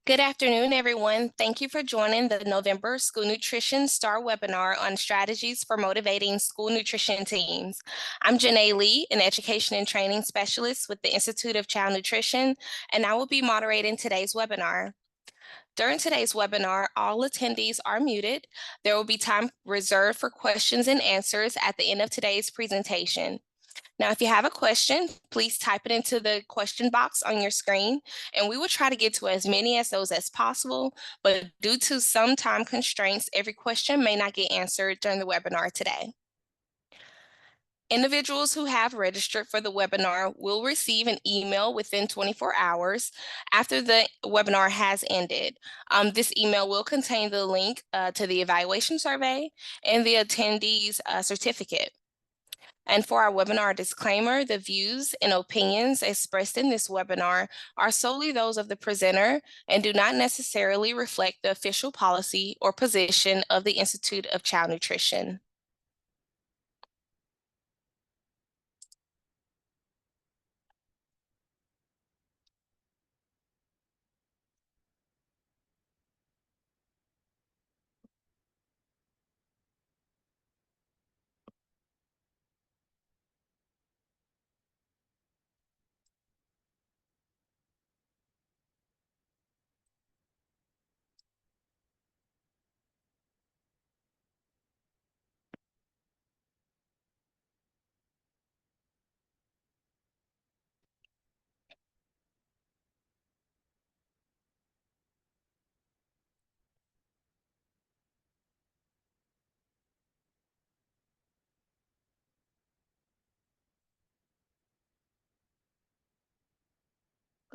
Good afternoon, everyone. Thank you for joining the November School Nutrition Star webinar on strategies for motivating school nutrition teams. I'm Janae Lee, an education and training specialist with the Institute of Child Nutrition, and I will be moderating today's webinar. During today's webinar, all attendees are muted. There will be time reserved for questions and answers at the end of today's presentation. Now, if you have a question, please type it into the question box on your screen, and we will try to get to as many of those as possible, but due to some time constraints, every question may not get answered during the webinar today. Individuals who have registered for the webinar will receive an email within 24 hours after the webinar has ended. This email will contain the link to the evaluation survey and the attendee's certificate. And for our webinar disclaimer, the views and opinions expressed in this webinar are solely those of the presenter and do not necessarily reflect the official policy or position of the Institute of Child Nutrition.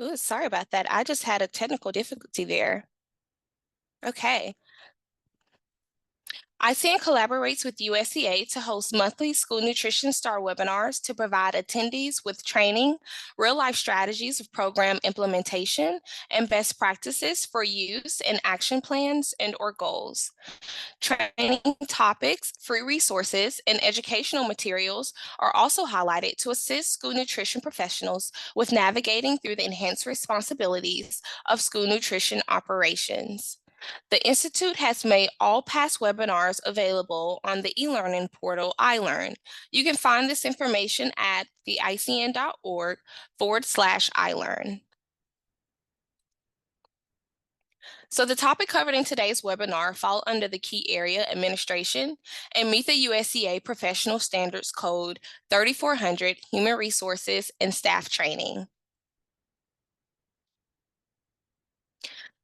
Ooh, sorry about that. I just had a technical difficulty there. Okay. ICN collaborates with USEA to host monthly School Nutrition Star webinars to provide attendees with training, real-life strategies of program implementation, and best practices for use and action plans and/or goals. Training topics, free resources, and educational materials are also highlighted to assist school nutrition professionals with navigating through the enhanced responsibilities of school nutrition operations. The Institute has made all past webinars available on the e-learning portal iLearn. You can find this information at theicn.org/iLearn. So the topic covered in today's webinar fall under the key area administration and meet the USEA Professional Standards Code 3400 Human Resources and Staff Training.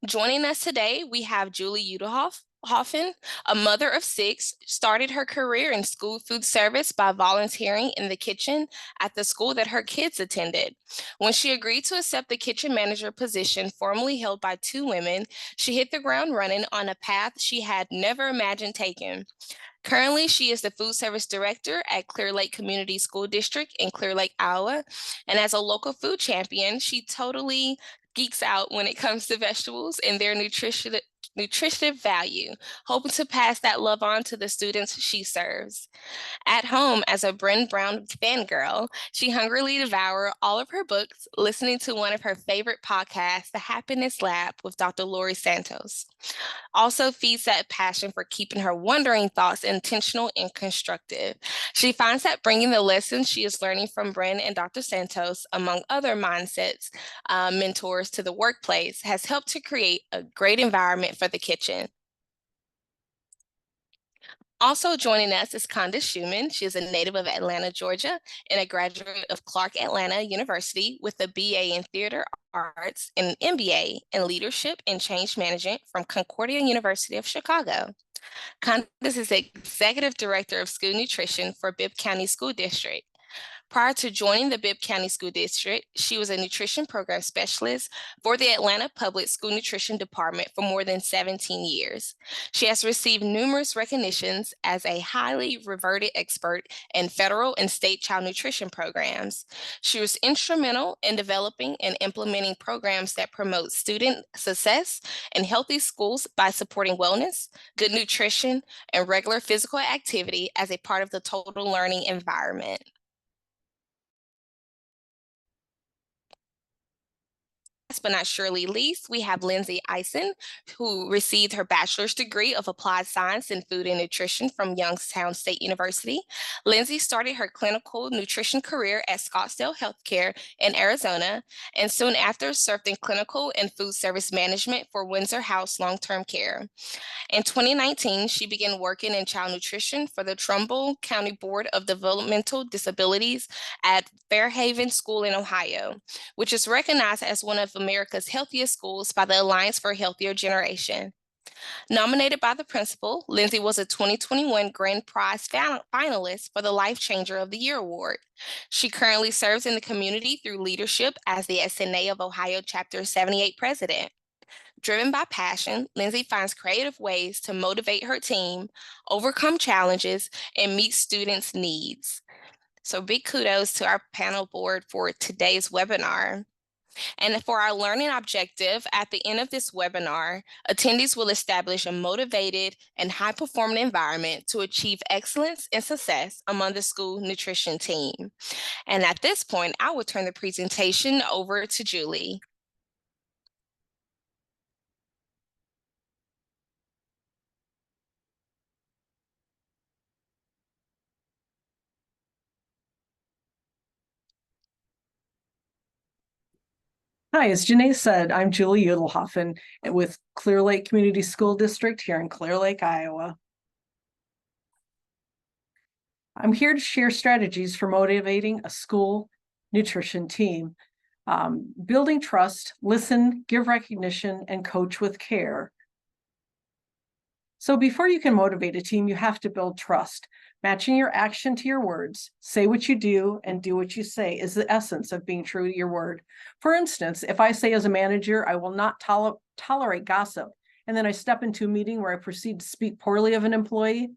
Joining us today, we have Julie Udelhoffen, a mother of 6, started her career in school food service by volunteering in the kitchen at the school that her kids attended. When she agreed to accept the kitchen manager position formerly held by 2 women, she hit the ground running on a path she had never imagined taking. Currently, she is the food service director at Clear Lake Community School District in Clear Lake, Iowa. And as a local food champion, she totally geeks out when it comes to vegetables and their nutritive value, hoping to pass that love on to the students she serves. At home, as a Bren Brown fangirl, she hungrily devoured all of her books, listening to one of her favorite podcasts, The Happiness Lab with Dr. Laurie Santos. Also feeds that passion for keeping her wondering thoughts intentional and constructive. She finds that bringing the lessons she is learning from Bren and Dr. Santos, among other mindsets, mentors to the workplace, has helped to create a great environment for the kitchen. Also joining us is Candace Schumann. She is a native of Atlanta, Georgia, and a graduate of Clark Atlanta University with a BA in Theater Arts and an MBA in Leadership and Change Management from Concordia University of Chicago. Candace is Executive Director of School Nutrition for Bibb County School District. Prior to joining the Bibb County School District, she was a nutrition program specialist for the Atlanta Public School Nutrition Department for more than 17 years. She has received numerous recognitions as a highly revered expert in federal and state child nutrition programs. She was instrumental in developing and implementing programs that promote student success in healthy schools by supporting wellness, good nutrition, and regular physical activity as a part of the total learning environment. but not surely least, we have Lindsay Eisen, who received her bachelor's degree of applied science in food and nutrition from Youngstown State University. Lindsay started her clinical nutrition career at Scottsdale Healthcare in Arizona, and soon after served in clinical and food service management for Windsor House Long-Term Care. In 2019, she began working in child nutrition for the Trumbull County Board of Developmental Disabilities at Fairhaven School in Ohio, which is recognized as one of America's healthiest schools by the Alliance for a Healthier Generation. Nominated by the principal, Lindsay was a 2021 Grand Prize finalist for the Life Changer of the Year award. She currently serves in the community through leadership as the SNA of Ohio Chapter 78 president. Driven by passion, Lindsay finds creative ways to motivate her team, overcome challenges, and meet students' needs. So big kudos to our panel board for today's webinar. And for our learning objective, at the end of this webinar, attendees will establish a motivated and high-performing environment to achieve excellence and success among the school nutrition team. And at this point, I will turn the presentation over to Julie. Hi, as Janae said, I'm Julie Udelhoffen with Clear Lake Community School District here in Clear Lake, Iowa. I'm here to share strategies for motivating a school nutrition team. Building trust, listen, give recognition, and coach with care. So before you can motivate a team, you have to build trust. Matching your action to your words, say what you do and do what you say is the essence of being true to your word. For instance, if I say as a manager, I will not tolerate gossip, and then I step into a meeting where I proceed to speak poorly of an employee,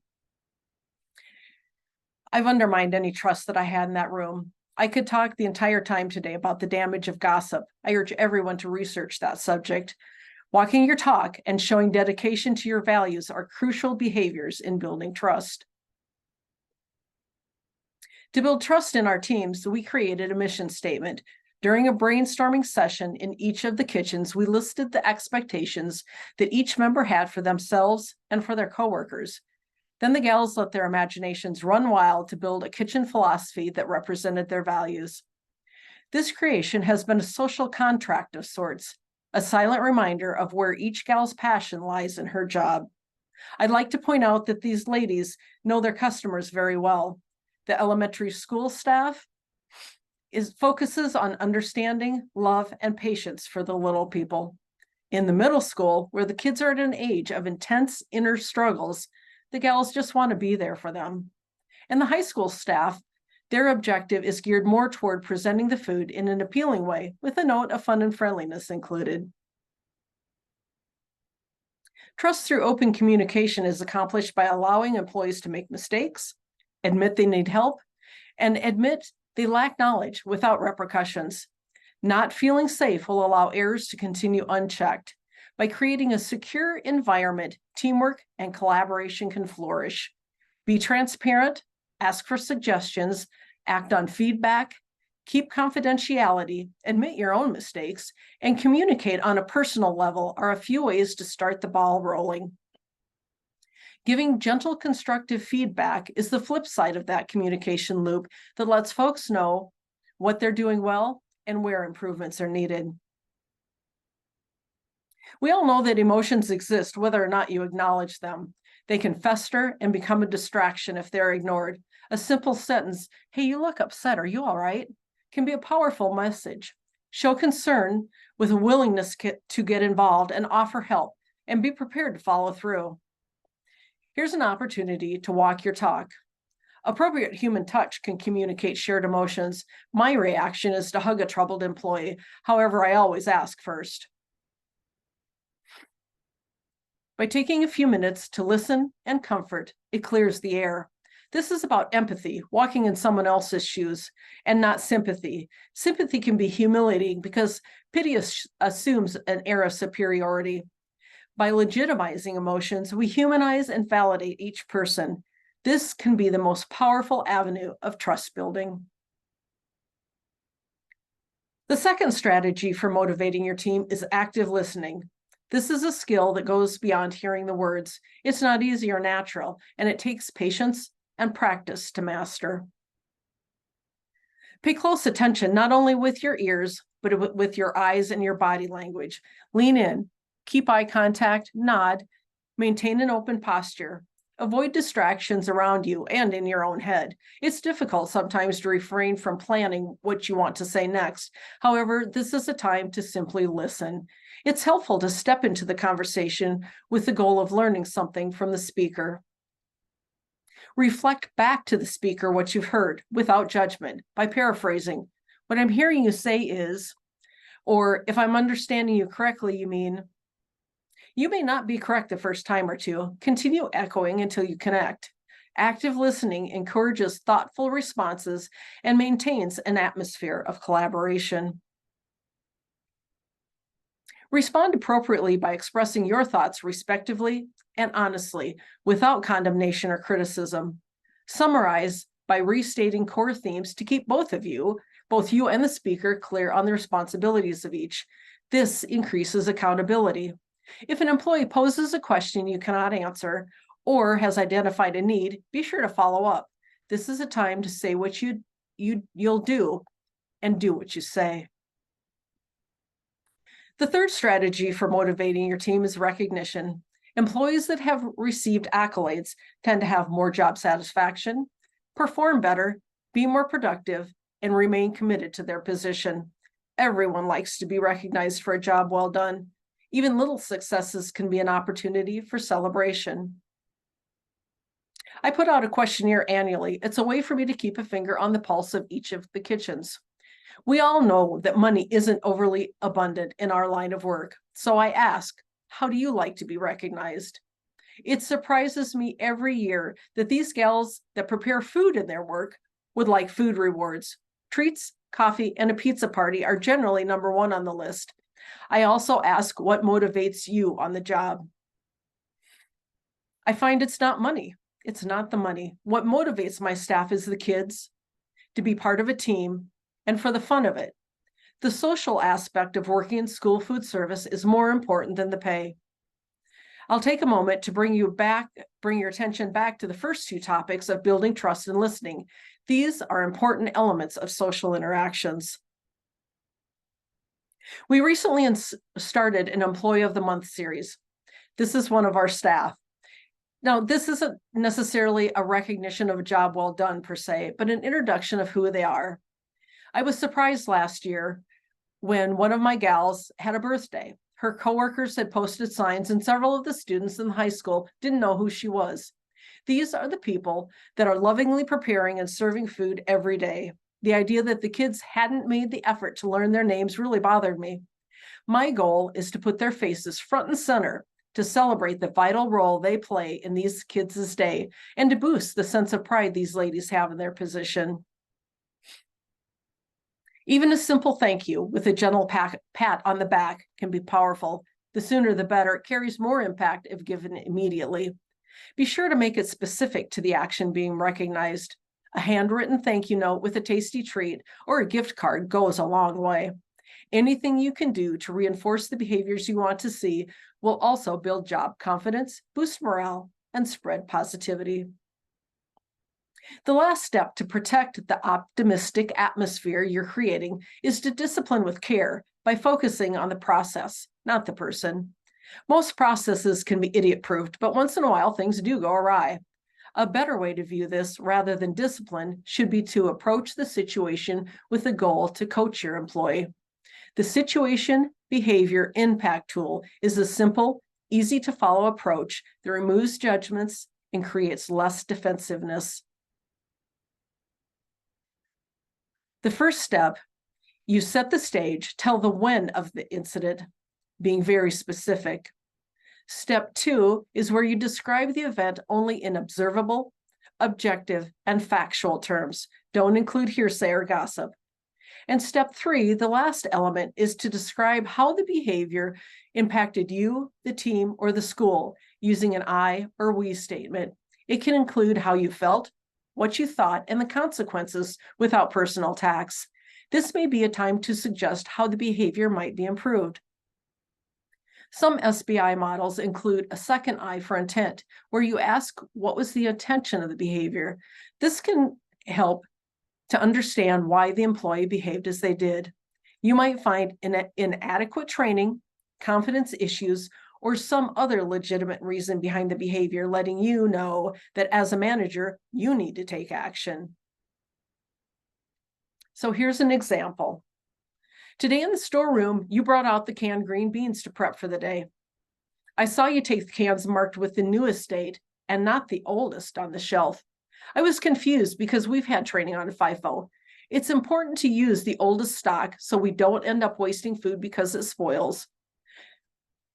I've undermined any trust that I had in that room. I could talk the entire time today about the damage of gossip. I urge everyone to research that subject. Walking your talk and showing dedication to your values are crucial behaviors in building trust. To build trust in our teams, we created a mission statement. During a brainstorming session in each of the kitchens, we listed the expectations that each member had for themselves and for their coworkers. Then the gals let their imaginations run wild to build a kitchen philosophy that represented their values. This creation has been a social contract of sorts, a silent reminder of where each gal's passion lies in her job. I'd like to point out that these ladies know their customers very well. The elementary school staff focuses on understanding, love, and patience for the little people. In the middle school, where the kids are at an age of intense inner struggles, the gals just want to be there for them. And the high school staff, their objective is geared more toward presenting the food in an appealing way, with a note of fun and friendliness included. Trust through open communication is accomplished by allowing employees to make mistakes, admit they need help, and admit they lack knowledge without repercussions. Not feeling safe will allow errors to continue unchecked. By creating a secure environment, teamwork and collaboration can flourish. Be transparent, ask for suggestions, act on feedback, keep confidentiality, admit your own mistakes, and communicate on a personal level are a few ways to start the ball rolling. Giving gentle, constructive feedback is the flip side of that communication loop that lets folks know what they're doing well and where improvements are needed. We all know that emotions exist whether or not you acknowledge them. They can fester and become a distraction if they're ignored. A simple sentence, "Hey, you look upset, are you all right?" can be a powerful message. Show concern with a willingness to get involved and offer help, and be prepared to follow through. Here's an opportunity to walk your talk. Appropriate human touch can communicate shared emotions. My reaction is to hug a troubled employee. However, I always ask first. By taking a few minutes to listen and comfort, it clears the air. This is about empathy, walking in someone else's shoes, and not sympathy. Sympathy can be humiliating because pity assumes an air of superiority. By legitimizing emotions, we humanize and validate each person. This can be the most powerful avenue of trust building. The second strategy for motivating your team is active listening. This is a skill that goes beyond hearing the words. It's not easy or natural, and it takes patience and practice to master. Pay close attention, not only with your ears, but with your eyes and your body language. Lean in, keep eye contact, nod, maintain an open posture. Avoid distractions around you and in your own head. It's difficult sometimes to refrain from planning what you want to say next. However, this is a time to simply listen. It's helpful to step into the conversation with the goal of learning something from the speaker. Reflect back to the speaker what you've heard without judgment by paraphrasing. What I'm hearing you say is, or if I'm understanding you correctly, you mean. You may not be correct the first time or two. Continue echoing until you connect. Active listening encourages thoughtful responses and maintains an atmosphere of collaboration. Respond appropriately by expressing your thoughts respectively and honestly, without condemnation or criticism. Summarize by restating core themes to keep both you and the speaker, clear on the responsibilities of each. This increases accountability. If an employee poses a question you cannot answer or has identified a need, be sure to follow up. This is a time to say what you'll do and do what you say. The third strategy for motivating your team is recognition. Employees that have received accolades tend to have more job satisfaction, perform better, be more productive, and remain committed to their position. Everyone likes to be recognized for a job well done. Even little successes can be an opportunity for celebration. I put out a questionnaire annually. It's a way for me to keep a finger on the pulse of each of the kitchens. We all know that money isn't overly abundant in our line of work. So I ask, how do you like to be recognized? It surprises me every year that these gals that prepare food in their work would like food rewards. Treats, coffee, and a pizza party are generally number one on the list. I also ask what motivates you on the job. I find it's not money. It's not the money. What motivates my staff is the kids, to be part of a team, and for the fun of it. The social aspect of working in school food service is more important than the pay. I'll take a moment to bring your attention back to the first two topics of building trust and listening. These are important elements of social interactions. We recently started an Employee of the Month series. This is one of our staff. Now, this isn't necessarily a recognition of a job well done per se, but an introduction of who they are. I was surprised last year when one of my gals had a birthday. Her coworkers had posted signs and several of the students in the high school didn't know who she was. These are the people that are lovingly preparing and serving food every day. The idea that the kids hadn't made the effort to learn their names really bothered me. My goal is to put their faces front and center to celebrate the vital role they play in these kids' day and to boost the sense of pride these ladies have in their position. Even a simple thank you with a gentle pat on the back can be powerful. The sooner the better. It carries more impact if given immediately. Be sure to make it specific to the action being recognized. A handwritten thank you note with a tasty treat or a gift card goes a long way. Anything you can do to reinforce the behaviors you want to see will also build job confidence, boost morale, and spread positivity. The last step to protect the optimistic atmosphere you're creating is to discipline with care by focusing on the process, not the person. Most processes can be idiot-proofed, but once in a while things do go awry. A better way to view this, rather than discipline, should be to approach the situation with a goal to coach your employee. The Situation Behavior Impact Tool is a simple, easy-to-follow approach that removes judgments and creates less defensiveness. The first step, you set the stage, tell the when of the incident, being very specific. Step 2 is where you describe the event only in observable, objective, and factual terms. Don't include hearsay or gossip. And step 3, the last element, is to describe how the behavior impacted you, the team, or the school using an I or we statement. It can include how you felt, what you thought, and the consequences without personal attacks. This may be a time to suggest how the behavior might be improved. Some SBI models include a second I for intent, where you ask what was the intention of the behavior. This can help to understand why the employee behaved as they did. You might find inadequate training, confidence issues, or some other legitimate reason behind the behavior, letting you know that as a manager, you need to take action. So here's an example. Today in the storeroom, you brought out the canned green beans to prep for the day. I saw you take the cans marked with the newest date and not the oldest on the shelf. I was confused because we've had training on FIFO. It's important to use the oldest stock so we don't end up wasting food because it spoils.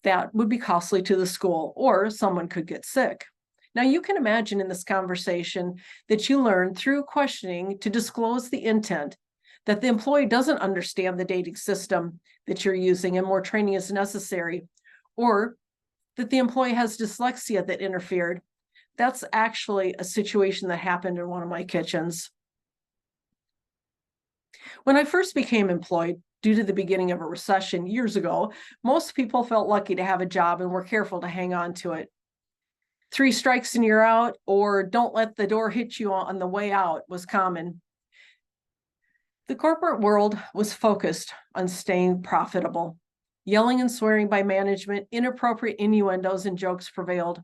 That would be costly to the school, or someone could get sick. Now you can imagine in this conversation that you learned through questioning to disclose the intent, that the employee doesn't understand the dating system that you're using and more training is necessary, or that the employee has dyslexia that interfered. That's actually a situation that happened in one of my kitchens. When I first became employed, due to the beginning of a recession years ago, most people felt lucky to have a job and were careful to hang on to it. 3 strikes and you're out, or don't let the door hit you on the way out was common. The corporate world was focused on staying profitable. Yelling and swearing by management, inappropriate innuendos and jokes prevailed.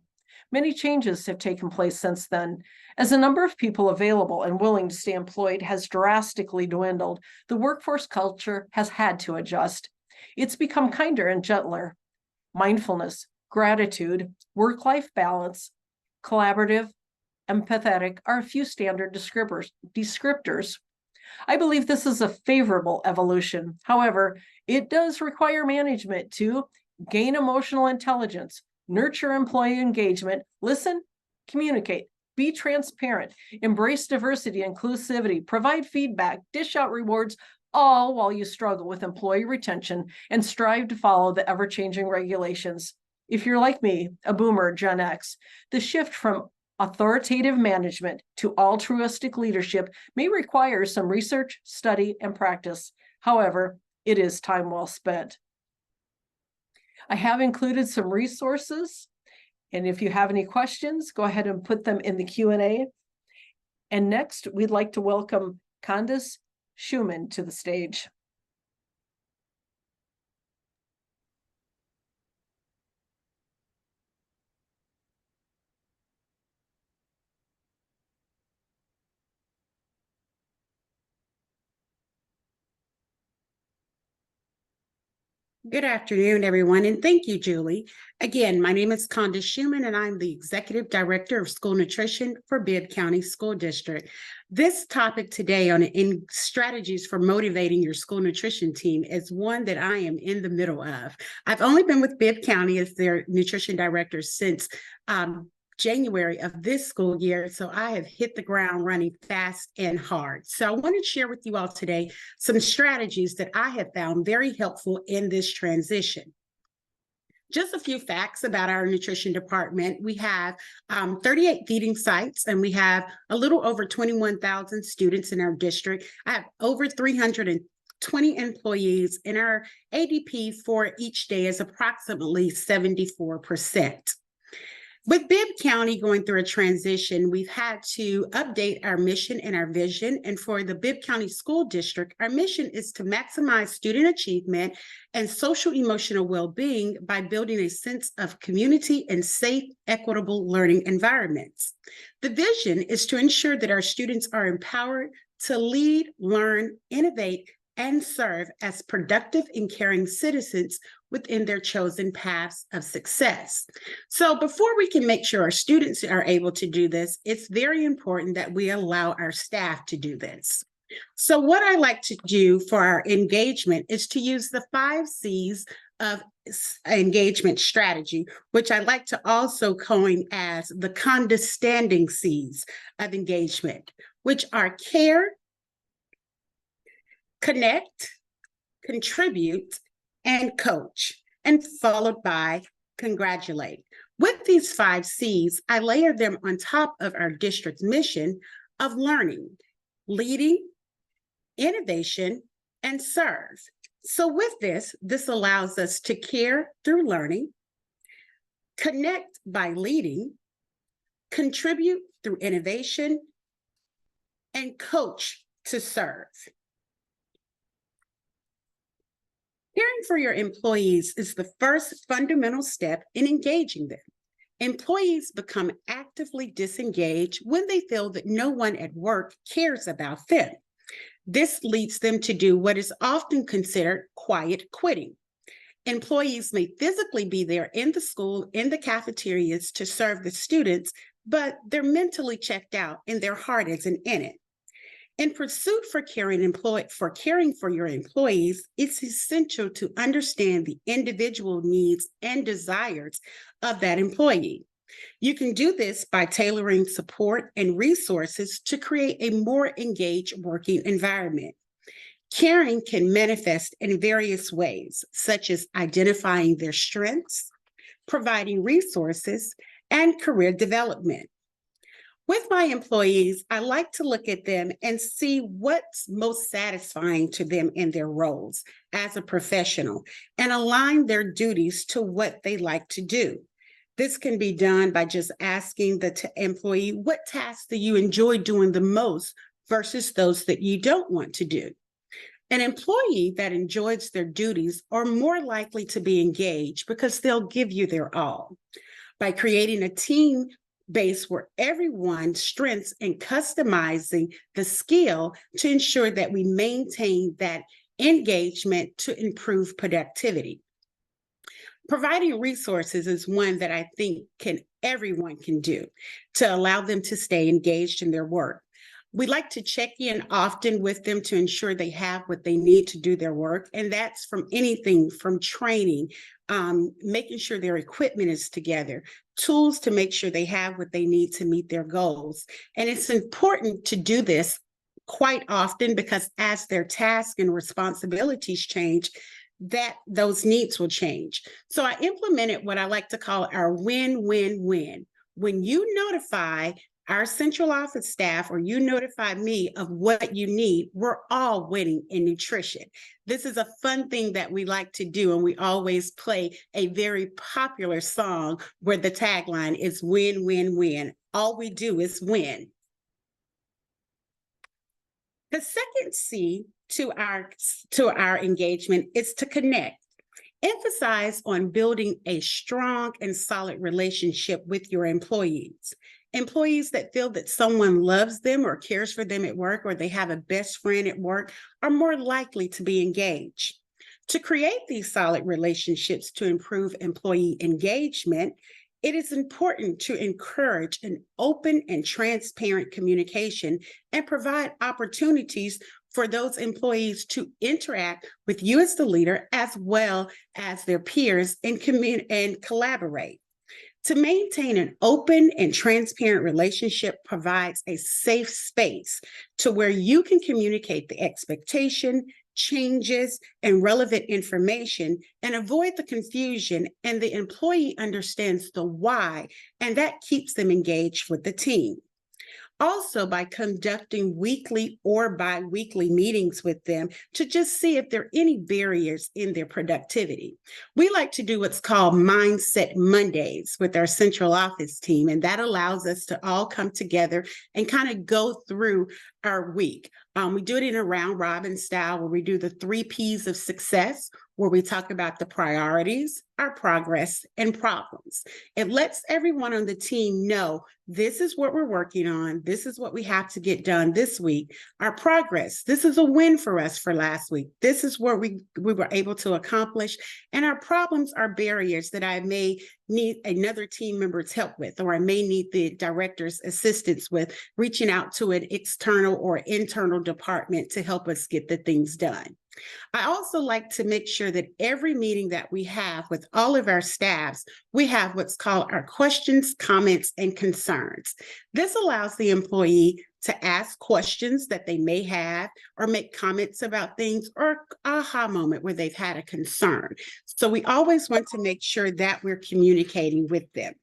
Many changes have taken place since then. As the number of people available and willing to stay employed has drastically dwindled, the workforce culture has had to adjust. It's become kinder and gentler. Mindfulness, gratitude, work-life balance, collaborative, empathetic are a few standard descriptors. I believe this is a favorable evolution. However, it does require management to gain emotional intelligence, nurture employee engagement, listen, communicate, be transparent, embrace diversity, inclusivity, provide feedback, dish out rewards, all while you struggle with employee retention and strive to follow the ever-changing regulations. If you're like me, a boomer, Gen X, the shift from authoritative management to altruistic leadership may require some research, study, and practice. However, it is time well spent. I have included some resources, and if you have any questions, go ahead and put them in the Q&A. And next, we'd like to welcome Candace Schumann to the stage. Good afternoon, everyone, and thank you, Julie. Again, my name is Candace Schumann, and I'm the Executive Director of School Nutrition for Bibb County School District. This topic today on strategies for motivating your school nutrition team is one that I am in the middle of. I've only been with Bibb County as their nutrition director since January of this school year, so I have hit the ground running fast and hard. So I want to share with you all today some strategies that I have found very helpful in this transition. Just a few facts about our nutrition department. We have 38 feeding sites, and we have a little over 21,000 students in our district. I have over 320 employees, and our ADP for each day is approximately 74%. With Bibb County going through a transition, we've had to update our mission and our vision. And for the Bibb County School District, our mission is to maximize student achievement and social emotional well-being by building a sense of community and safe, equitable learning environments. The vision is to ensure that our students are empowered to lead, learn, innovate, and serve as productive and caring citizens within their chosen paths of success. So before we can make sure our students are able to do this, it's very important that we allow our staff to do this. So what I like to do for our engagement is to use the 5 C's of engagement strategy, which I like to also coin as the condescending C's of engagement, which are care, connect, contribute, and coach, and followed by congratulate. With these 5 C's, I layer them on top of our district's mission of learning, leading, innovation, and serve. So with this allows us to care through learning, connect by leading, contribute through innovation, and coach to serve. Caring for your employees is the first fundamental step in engaging them. Employees become actively disengaged when they feel that no one at work cares about them. This leads them to do what is often considered quiet quitting. Employees may physically be there in the school, in the cafeterias to serve the students, but they're mentally checked out and their heart isn't in it. In pursuit for caring for your employees, it's essential to understand the individual needs and desires of that employee. You can do this by tailoring support and resources to create a more engaged working environment. Caring can manifest in various ways, such as identifying their strengths, providing resources, and career development. With my employees, I like to look at them and see what's most satisfying to them in their roles as a professional and align their duties to what they like to do. This can be done by just asking the employee, what tasks do you enjoy doing the most versus those that you don't want to do? An employee that enjoys their duties are more likely to be engaged because they'll give you their all. By creating a team base where everyone's strengths and customizing the skill to ensure that we maintain that engagement to improve productivity. Providing resources is one that I think everyone can do to allow them to stay engaged in their work. We like to check in often with them to ensure they have what they need to do their work. And that's from anything from training, making sure their equipment is together, tools to make sure they have what they need to meet their goals. And it's important to do this quite often because as their tasks and responsibilities change, that those needs will change. So I implemented what I like to call our win-win-win. When you notify our central office staff or you notify me of what you need, we're all winning in nutrition. This is a fun thing that we like to do, and we always play a very popular song where the tagline is win, win, win. All we do is win. The second C to our engagement is to connect. Emphasize on building a strong and solid relationship with your employees. Employees that feel that someone loves them or cares for them at work, or they have a best friend at work, are more likely to be engaged. To create these solid relationships to improve employee engagement, it is important to encourage an open and transparent communication and provide opportunities for those employees to interact with you as the leader as well as their peers and collaborate. To maintain an open and transparent relationship provides a safe space to where you can communicate the expectation, changes, and relevant information and avoid the confusion, and the employee understands the why, and that keeps them engaged with the team. Also, by conducting weekly or bi-weekly meetings with them to just see if there are any barriers in their productivity. We like to do what's called Mindset Mondays with our central office team, and that allows us to all come together and kind of go through our week. We do it in a round robin style where we do the 3 Ps of success, where we talk about the priorities, our progress, and problems. It lets everyone on the team know this is what we're working on. This is what we have to get done this week. Our progress, this is a win for us for last week. This is where we were able to accomplish. And our problems are barriers that I may need another team member's help with, or I may need the director's assistance with, reaching out to an external or internal department to help us get the things done. I also like to make sure that every meeting that we have with all of our staffs, we have what's called our questions, comments, and concerns. This allows the employee to ask questions that they may have or make comments about things, or aha moment where they've had a concern. So we always want to make sure that we're communicating with them.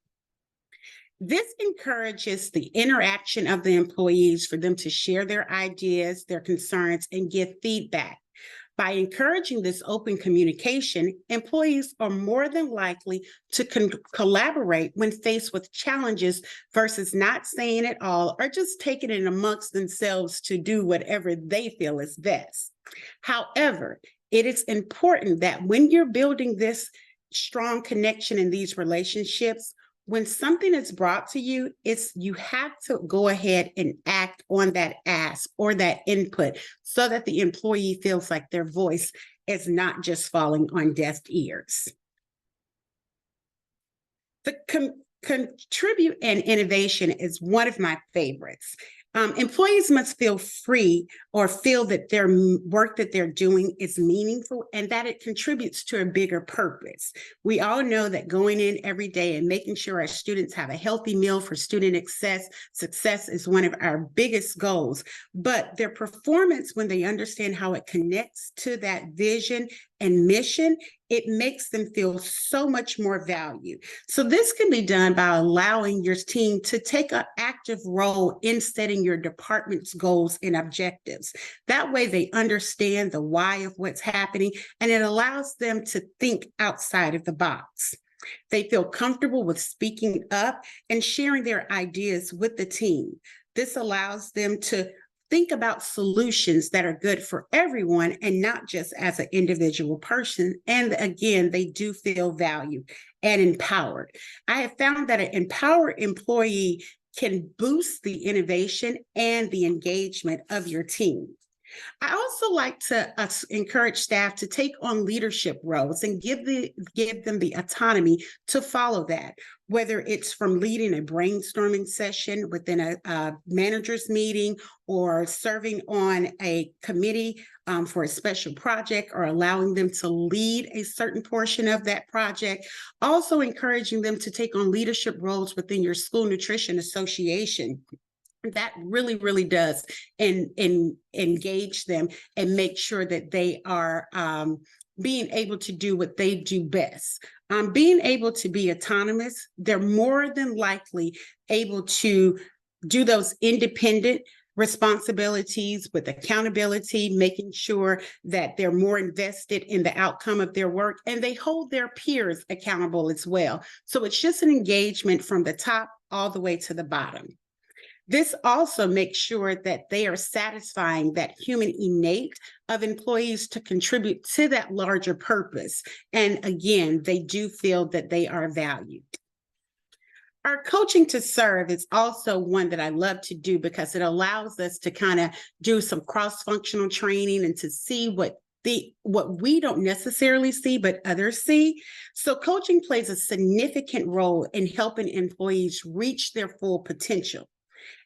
This encourages the interaction of the employees for them to share their ideas, their concerns, and give feedback. By encouraging this open communication, employees are more than likely to collaborate when faced with challenges versus not saying it all or just taking it amongst themselves to do whatever they feel is best. However, it is important that when you're building this strong connection in these relationships, when something is brought to you, you have to go ahead and act on that ask or that input so that the employee feels like their voice is not just falling on deaf ears. The contribute and innovation is one of my favorites. Employees must feel free or feel that their work that they're doing is meaningful and that it contributes to a bigger purpose. We all know that going in every day and making sure our students have a healthy meal for student success is one of our biggest goals. But their performance, when they understand how it connects to that vision and mission, it makes them feel so much more value. So this can be done by allowing your team to take an active role in setting your department's goals and objectives. That way they understand the why of what's happening, and it allows them to think outside of the box. They feel comfortable with speaking up and sharing their ideas with the team. This allows them to think about solutions that are good for everyone and not just as an individual person. And again, they do feel valued and empowered. I have found that an empowered employee can boost the innovation and the engagement of your team. I also like to encourage staff to take on leadership roles and give them the autonomy to follow that, whether it's from leading a brainstorming session within a manager's meeting or serving on a committee for a special project or allowing them to lead a certain portion of that project. Also encouraging them to take on leadership roles within your school nutrition association. That really, really does engage them and make sure that they are being able to do what they do best. Being able to be autonomous, they're more than likely able to do those independent responsibilities with accountability, making sure that they're more invested in the outcome of their work, and they hold their peers accountable as well. So it's just an engagement from the top all the way to the bottom. This also makes sure that they are satisfying that human innate of employees to contribute to that larger purpose. And again, they do feel that they are valued. Our coaching to serve is also one that I love to do because it allows us to kind of do some cross-functional training and to see what we don't necessarily see, but others see. So coaching plays a significant role in helping employees reach their full potential.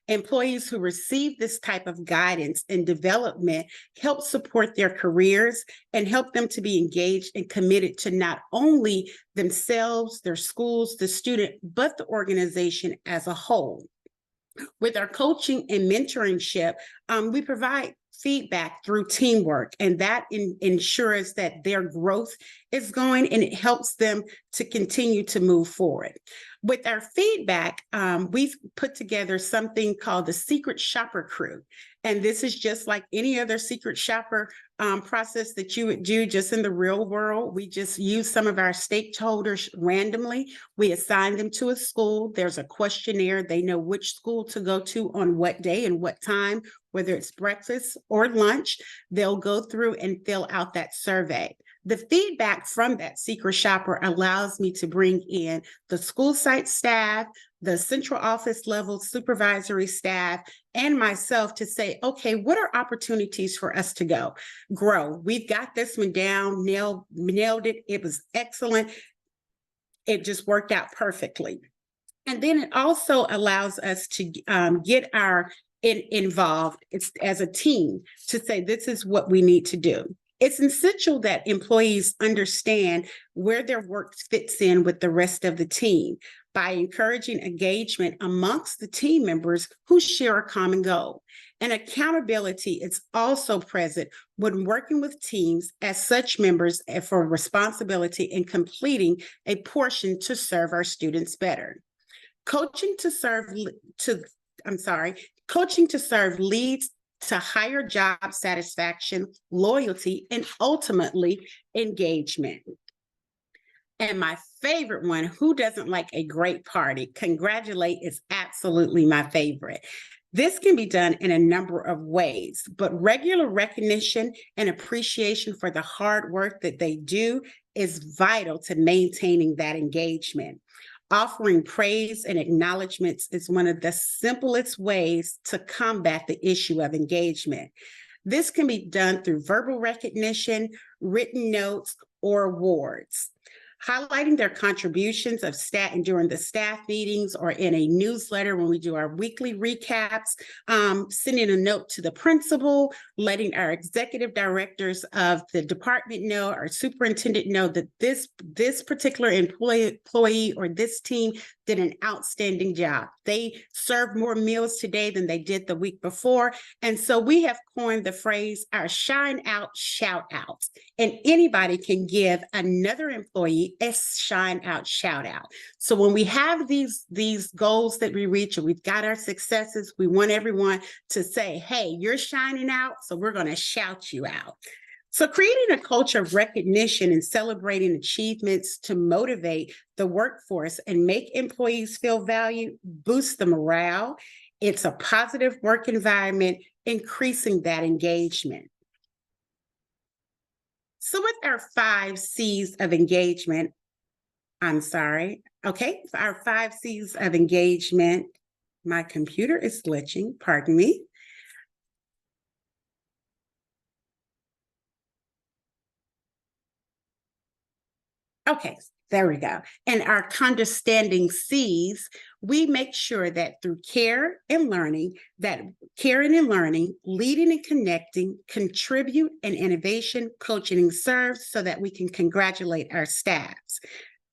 Employees who receive this type of guidance and development help support their careers and help them to be engaged and committed to not only themselves, their schools, the student, but the organization as a whole. With our coaching and mentorship, we provide feedback through teamwork, and that ensures that their growth is going and it helps them to continue to move forward. With our feedback, we've put together something called the Secret Shopper Crew. And this is just like any other secret shopper process that you would do just in the real world. We just use some of our stakeholders randomly. We assign them to a school. There's a questionnaire. They know which school to go to on what day and what time, whether it's breakfast or lunch. They'll go through and fill out that survey. The feedback from that secret shopper allows me to bring in the school site staff, the central office level supervisory staff, and myself to say, okay, what are opportunities for us to grow? We've got this one down, nailed it. It was excellent. It just worked out perfectly. And then it also allows us to get involved as a team to say, this is what we need to do. It's essential that employees understand where their work fits in with the rest of the team by encouraging engagement amongst the team members who share a common goal. And accountability is also present when working with teams as such members for responsibility in completing a portion to serve our students better. Coaching to serve leads to higher job satisfaction, loyalty, and ultimately engagement. And my favorite one, who doesn't like a great party? Congratulate is absolutely my favorite. This can be done in a number of ways, but regular recognition and appreciation for the hard work that they do is vital to maintaining that engagement. Offering praise and acknowledgments is one of the simplest ways to combat the issue of engagement. This can be done through verbal recognition, written notes, or awards. Highlighting their contributions of staff and during the staff meetings or in a newsletter when we do our weekly recaps, sending a note to the principal, letting our executive directors of the department know, our superintendent know that this particular employee or this team did an outstanding job. They served more meals today than they did the week before. And so we have coined the phrase, our shine out, shout out. And anybody can give another employee a shine out, shout out. So when we have these goals that we reach and we've got our successes, we want everyone to say, hey, you're shining out, so we're going to shout you out. So creating a culture of recognition and celebrating achievements to motivate the workforce and make employees feel valued boosts the morale. It's a positive work environment, increasing that engagement. So with our 5 C's of engagement, our 5 C's of engagement, my computer is glitching, pardon me. Okay, there we go. And our understanding C's, we make sure that through caring and learning, leading and connecting, contribute and innovation, coaching and serve so that we can congratulate our staffs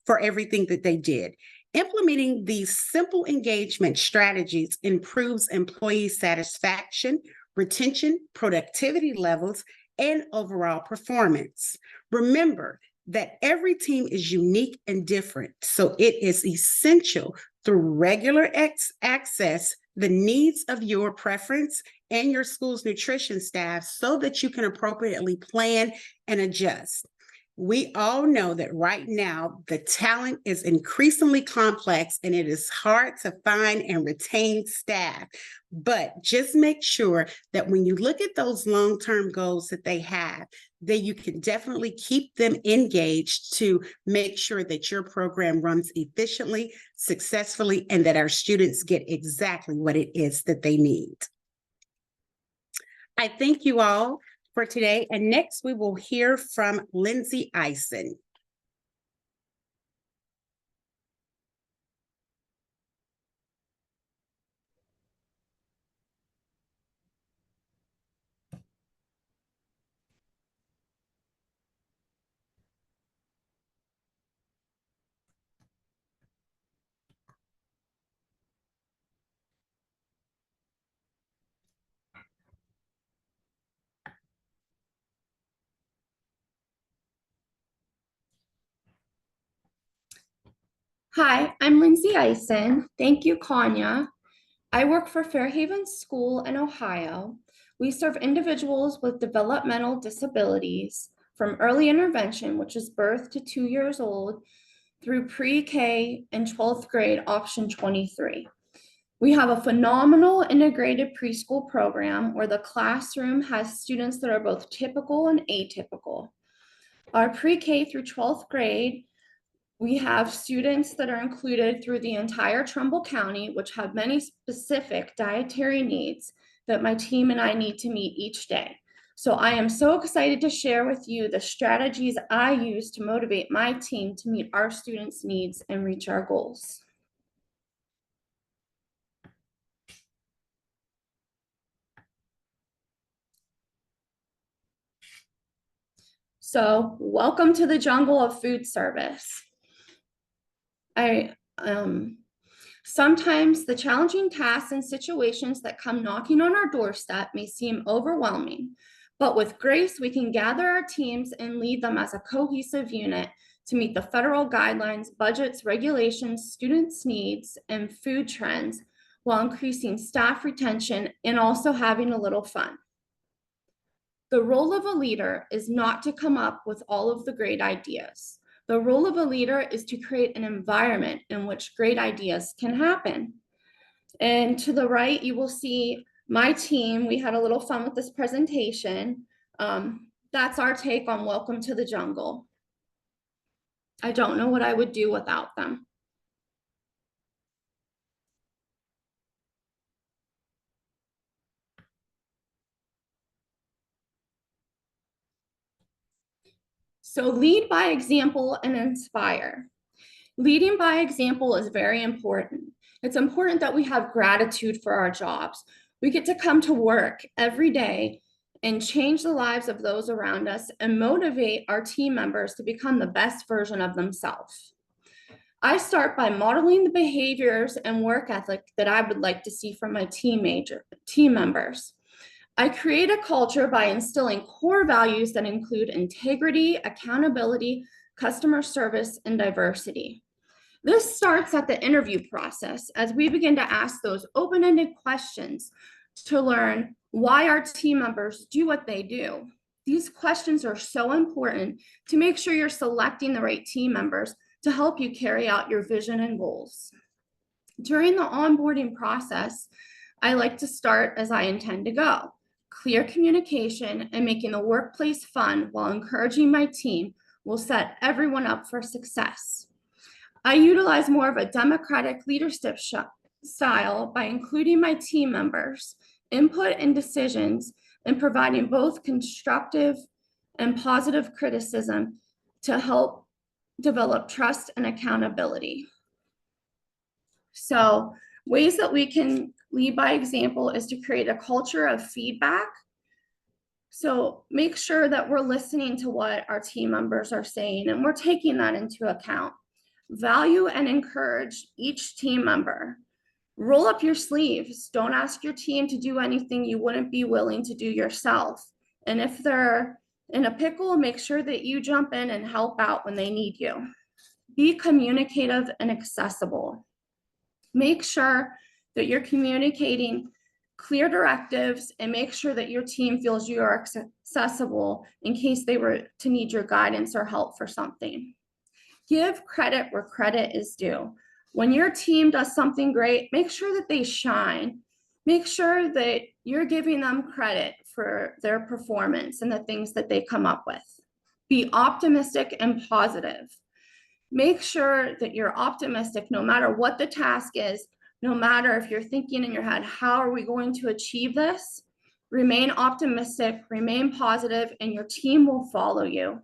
for everything that they did. Implementing these simple engagement strategies improves employee satisfaction, retention, productivity levels, and overall performance. Remember that every team is unique and different, so it is essential through regular access the needs of your preference and your school's nutrition staff so that you can appropriately plan and adjust. We all know that right now the talent is increasingly complex and it is hard to find and retain staff. But just make sure that when you look at those long-term goals that they have, that you can definitely keep them engaged to make sure that your program runs efficiently, successfully, and that our students get exactly what it is that they need. I thank you all for today. And next we will hear from Lindsay Eisen. Hi, I'm Lindsay Eisen. Thank you, Kanya. I work for Fairhaven School in Ohio. We serve individuals with developmental disabilities from early intervention, which is birth to 2 years old, through pre-K and 12th grade option 23. We have a phenomenal integrated preschool program where the classroom has students that are both typical and atypical. Our pre-K through 12th grade, we have students that are included through the entire Trumbull County, which have many specific dietary needs that my team and I need to meet each day. So I am so excited to share with you the strategies I use to motivate my team to meet our students' needs and reach our goals. So welcome to the jungle of food service. Sometimes the challenging tasks and situations that come knocking on our doorstep may seem overwhelming, but with grace, we can gather our teams and lead them as a cohesive unit to meet the federal guidelines, budgets, regulations, students' needs, and food trends while increasing staff retention and also having a little fun. The role of a leader is not to come up with all of the great ideas. The role of a leader is to create an environment in which great ideas can happen. And to the right, you will see my team. We had a little fun with this presentation. That's our take on Welcome to the Jungle. I don't know what I would do without them. So lead by example and inspire. Leading by example is very important. It's important that we have gratitude for our jobs. We get to come to work every day and change the lives of those around us and motivate our team members to become the best version of themselves. I start by modeling the behaviors and work ethic that I would like to see from my team members. I create a culture by instilling core values that include integrity, accountability, customer service, and diversity. This starts at the interview process as we begin to ask those open-ended questions to learn why our team members do what they do. These questions are so important to make sure you're selecting the right team members to help you carry out your vision and goals. During the onboarding process, I like to start as I intend to go. Clear communication and making the workplace fun while encouraging my team will set everyone up for success. I utilize more of a democratic leadership style by including my team members' input and decisions and providing both constructive and positive criticism to help develop trust and accountability. So ways that we can lead by example is to create a culture of feedback. So make sure that we're listening to what our team members are saying and we're taking that into account. Value and encourage each team member. Roll up your sleeves. Don't ask your team to do anything you wouldn't be willing to do yourself. And if they're in a pickle, make sure that you jump in and help out when they need you. Be communicative and accessible. Make sure that you're communicating clear directives and make sure that your team feels you are accessible in case they were to need your guidance or help for something. Give credit where credit is due. When your team does something great, make sure that they shine. Make sure that you're giving them credit for their performance and the things that they come up with. Be optimistic and positive. Make sure that you're optimistic no matter what the task is, no matter if you're thinking in your head, how are we going to achieve this? Remain optimistic, remain positive, and your team will follow you.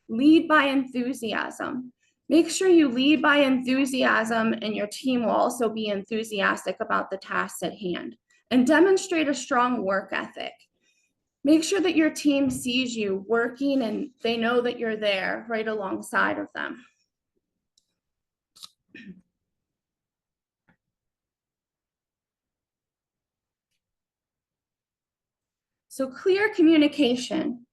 Lead by enthusiasm. Make sure you lead by enthusiasm and your team will also be enthusiastic about the tasks at hand. And demonstrate a strong work ethic. Make sure that your team sees you working and they know that you're there right alongside of them. So clear communication.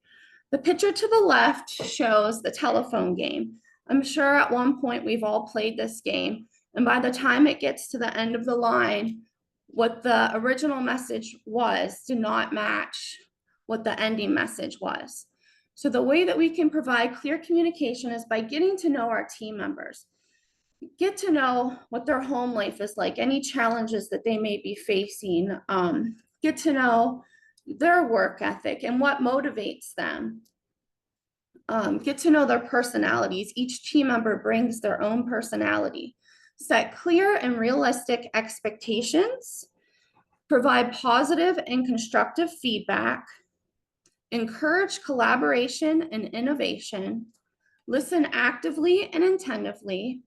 The picture to the left shows the telephone game. I'm sure at one point we've all played this game, and by the time it gets to the end of the line, what the original message was did not match what the ending message was. So the way that we can provide clear communication is by getting to know our team members. Get to know what their home life is like, any challenges that they may be facing. Get to know their work ethic and what motivates them. Get to know their personalities. Each team member brings their own personality. Set clear and realistic expectations. Provide positive and constructive feedback. Encourage collaboration and innovation. Listen actively and attentively.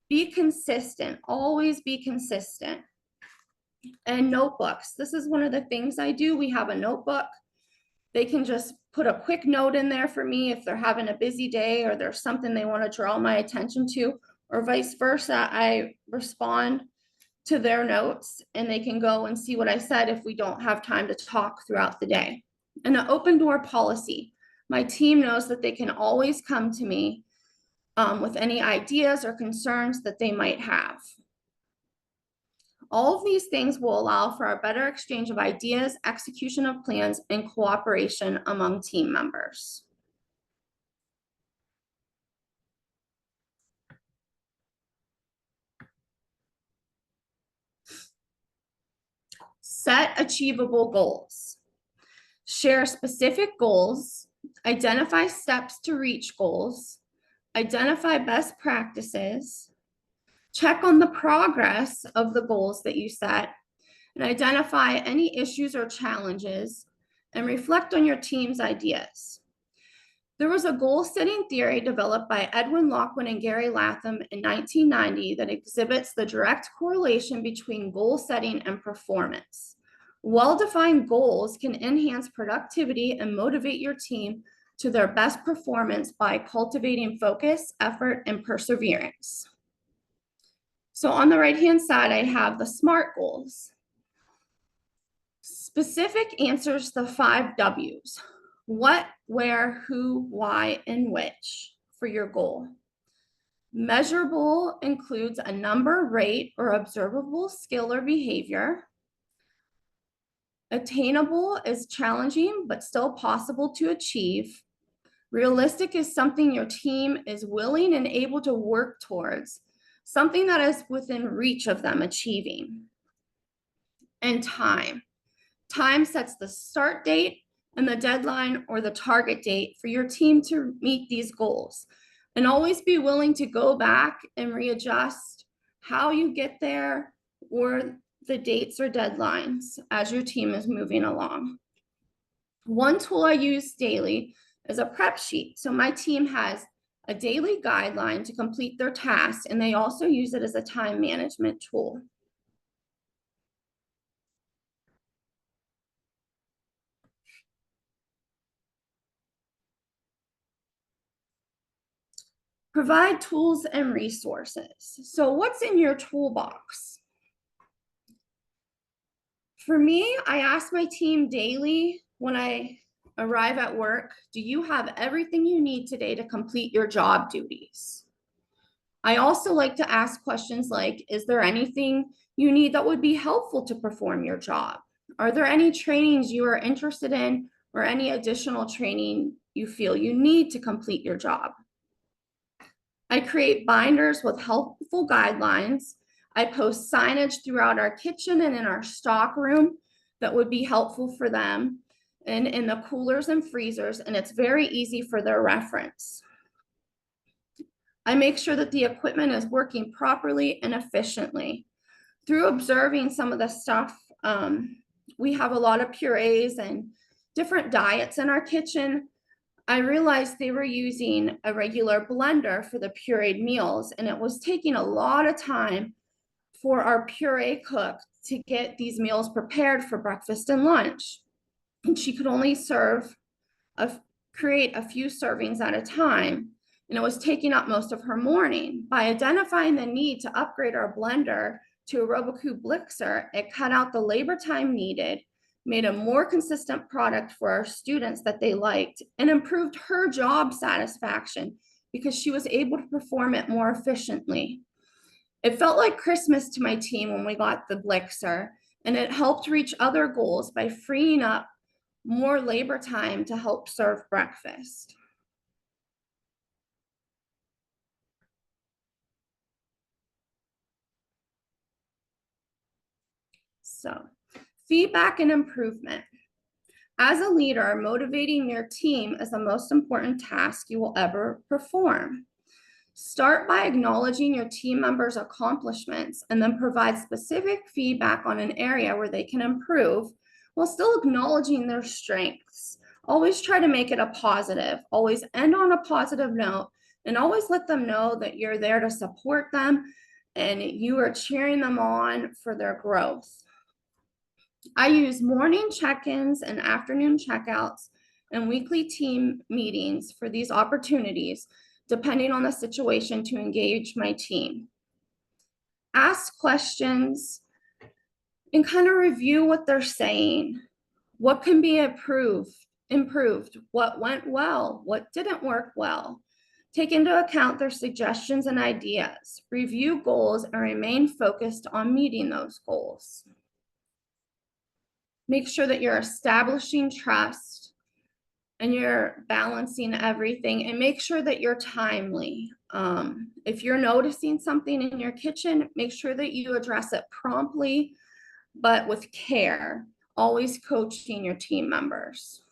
Be consistent. Always be consistent. And notebooks. This is one of the things I do. We have a notebook. They can just put a quick note in there for me if they're having a busy day or there's something they want to draw my attention to, or vice versa. I respond to their notes and they can go and see what I said if we don't have time to talk throughout the day. And an open door policy. My team knows that they can always come to me with any ideas or concerns that they might have. All of these things will allow for a better exchange of ideas, execution of plans, and cooperation among team members. Set achievable goals. Share specific goals, identify steps to reach goals, identify best practices, check on the progress of the goals that you set, and identify any issues or challenges, and reflect on your team's ideas. There was a goal-setting theory developed by Edwin Lockwood and Gary Latham in 1990 that exhibits the direct correlation between goal setting and performance. Well-defined goals can enhance productivity and motivate your team to their best performance by cultivating focus, effort, and perseverance. So on the right-hand side, I have the SMART goals. Specific answers the 5 W's. What, where, who, why, and which for your goal. Measurable includes a number, rate, or observable skill or behavior. Attainable is challenging, but still possible to achieve. Realistic is something your team is willing and able to work towards, something that is within reach of them achieving. And time. Time sets the start date and the deadline or the target date for your team to meet these goals. And always be willing to go back and readjust how you get there or the dates or deadlines as your team is moving along. One tool I use daily is a prep sheet. So my team has a daily guideline to complete their tasks, and they also use it as a time management tool. Provide tools and resources. So what's in your toolbox? For me, I ask my team daily when I arrive at work, do you have everything you need today to complete your job duties? I also like to ask questions like, is there anything you need that would be helpful to perform your job? Are there any trainings you are interested in or any additional training you feel you need to complete your job? I create binders with helpful guidelines. I post signage throughout our kitchen and in our stock room that would be helpful for them, and in the coolers and freezers, and it's very easy for their reference. I make sure that the equipment is working properly and efficiently. Through observing some of the stuff, we have a lot of purees and different diets in our kitchen. I realized they were using a regular blender for the pureed meals, and it was taking a lot of time for our puree cook to get these meals prepared for breakfast and lunch. And she could only create a few servings at a time, and it was taking up most of her morning. By identifying the need to upgrade our blender to a Roku Blixer, it cut out the labor time needed, made a more consistent product for our students that they liked, and improved her job satisfaction because she was able to perform it more efficiently. It felt like Christmas to my team when we got the Blixer, and it helped reach other goals by freeing up more labor time to help serve breakfast. So, feedback and improvement. As a leader, motivating your team is the most important task you will ever perform. Start by acknowledging your team members' accomplishments and then provide specific feedback on an area where they can improve while still acknowledging their strengths. Always try to make it a positive, always end on a positive note, and always let them know that you're there to support them and you are cheering them on for their growth. I use morning check-ins and afternoon checkouts and weekly team meetings for these opportunities, depending on the situation, to engage my team. Ask questions and kind of review what they're saying. What can be improved? What went well? What didn't work well? Take into account their suggestions and ideas. Review goals and remain focused on meeting those goals. Make sure that you're establishing trust and you're balancing everything, and make sure that you're timely. If you're noticing something in your kitchen, make sure that you address it promptly, but with care, always coaching your team members.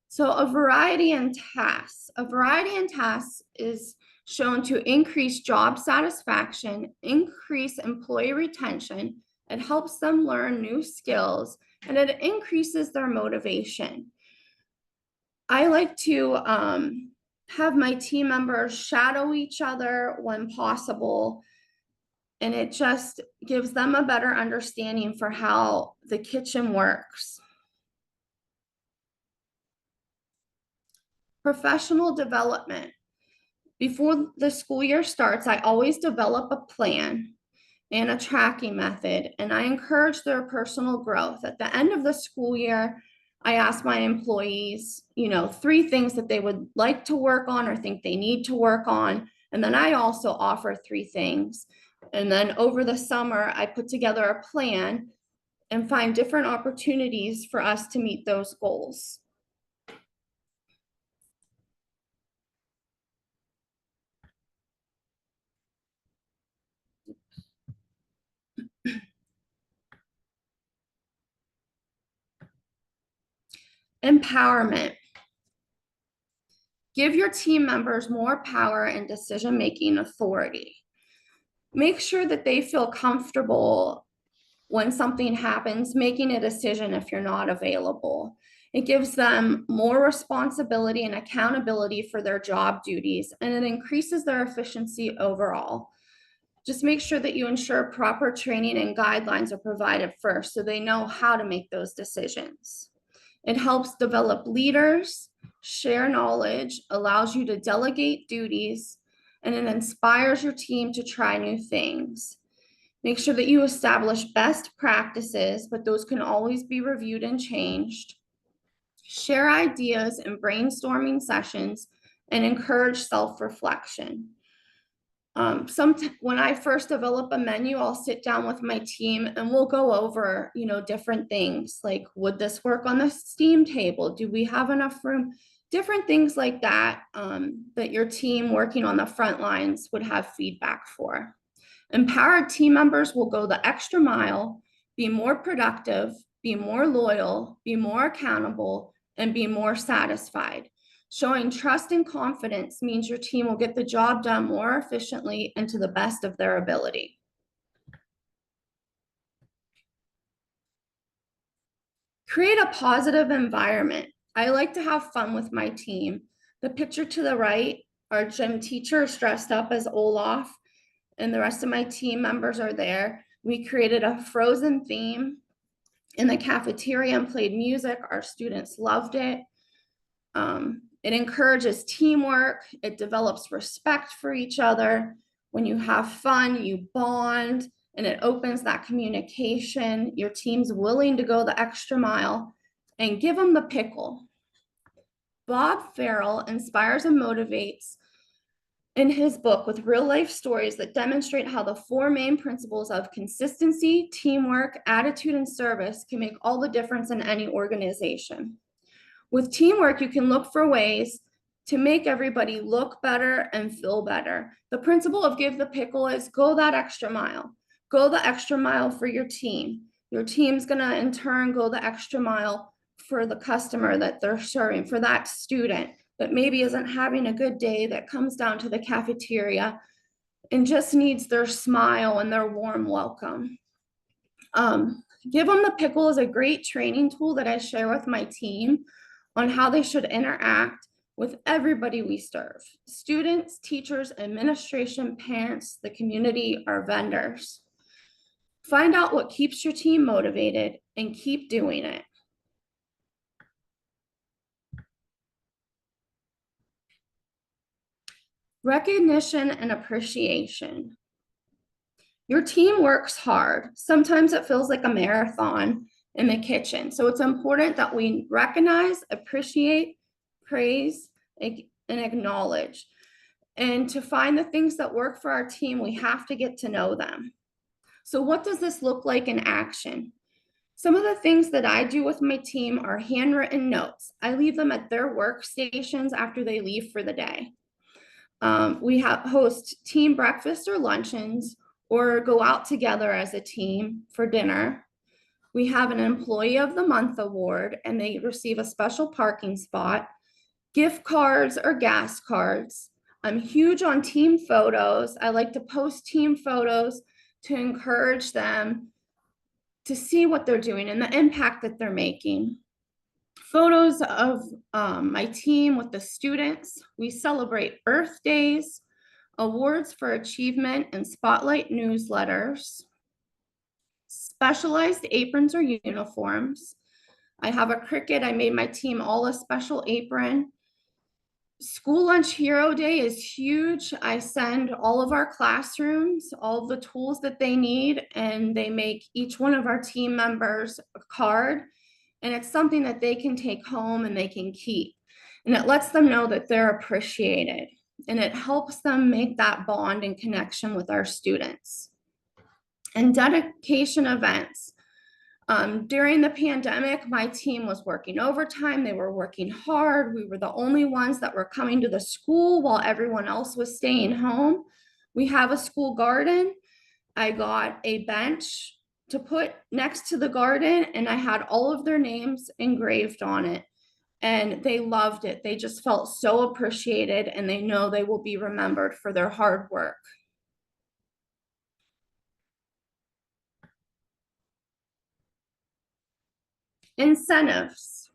So a variety in tasks. A variety in tasks is shown to increase job satisfaction, increase employee retention. It helps them learn new skills, and it increases their motivation. I like to have my team members shadow each other when possible, and it just gives them a better understanding for how the kitchen works. Professional development. Before the school year starts, I always develop a plan and a tracking method, and I encourage their personal growth. At the end of the school year, I ask my employees, 3 things that they would like to work on or think they need to work on. And then I also offer 3 things. And then over the summer, I put together a plan and find different opportunities for us to meet those goals. Empowerment. Give your team members more power and decision-making authority. Make sure that they feel comfortable when something happens, making a decision if you're not available. It gives them more responsibility and accountability for their job duties, and it increases their efficiency overall. Just make sure that you ensure proper training and guidelines are provided first so they know how to make those decisions. It helps develop leaders, share knowledge, allows you to delegate duties, and it inspires your team to try new things. Make sure that you establish best practices, but those can always be reviewed and changed. Share ideas in brainstorming sessions and encourage self-reflection. When I first develop a menu, I'll sit down with my team and we'll go over, different things like, would this work on the steam table? Do we have enough room? Different things like that, that your team working on the front lines would have feedback for. Empowered team members will go the extra mile, be more productive, be more loyal, be more accountable, and be more satisfied. Showing trust and confidence means your team will get the job done more efficiently and to the best of their ability. Create a positive environment. I like to have fun with my team. The picture to the right, our gym teacher is dressed up as Olaf, and the rest of my team members are there. We created a Frozen theme in the cafeteria and played music. Our students loved it. It encourages teamwork. It develops respect for each other. When you have fun, you bond, and it opens that communication. Your team's willing to go the extra mile, and give them the pickle. Bob Farrell inspires and motivates in his book with real life stories that demonstrate how the 4 main principles of consistency, teamwork, attitude, and service can make all the difference in any organization. With teamwork, you can look for ways to make everybody look better and feel better. The principle of give the pickle is go that extra mile. Go the extra mile for your team. Your team's gonna in turn go the extra mile for the customer that they're serving, for that student that maybe isn't having a good day, that comes down to the cafeteria and just needs their smile and their warm welcome. Give them the pickle is a great training tool that I share with my team on how they should interact with everybody we serve: students, teachers, administration, parents, the community, our vendors. Find out what keeps your team motivated and keep doing it. Recognition and appreciation. Your team works hard. Sometimes it feels like a marathon in the kitchen. So it's important that we recognize, appreciate, praise, and acknowledge. And to find the things that work for our team, we have to get to know them. So what does this look like in action? Some of the things that I do with my team are handwritten notes. I leave them at their workstations after they leave for the day. We host team breakfast or luncheons, or go out together as a team for dinner. We have an Employee of the Month award, and they receive a special parking spot, gift cards or gas cards. I'm huge on team photos. I like to post team photos to encourage them to see what they're doing and the impact that they're making. Photos of my team with the students. We celebrate birthdays, awards for achievement, and spotlight newsletters. Specialized aprons or uniforms. I have a Cricut. I made my team all a special apron. School Lunch Hero Day is huge. I send all of our classrooms all the tools that they need, and they make each one of our team members a card, and it's something that they can take home and they can keep. And it lets them know that they're appreciated, and it helps them make that bond and connection with our students. And dedication events. During the pandemic, my team was working overtime. They were working hard. We were the only ones that were coming to the school while everyone else was staying home. We have a school garden. I got a bench to put next to the garden, and I had all of their names engraved on it. And they loved it. They just felt so appreciated, and they know they will be remembered for their hard work. Incentives.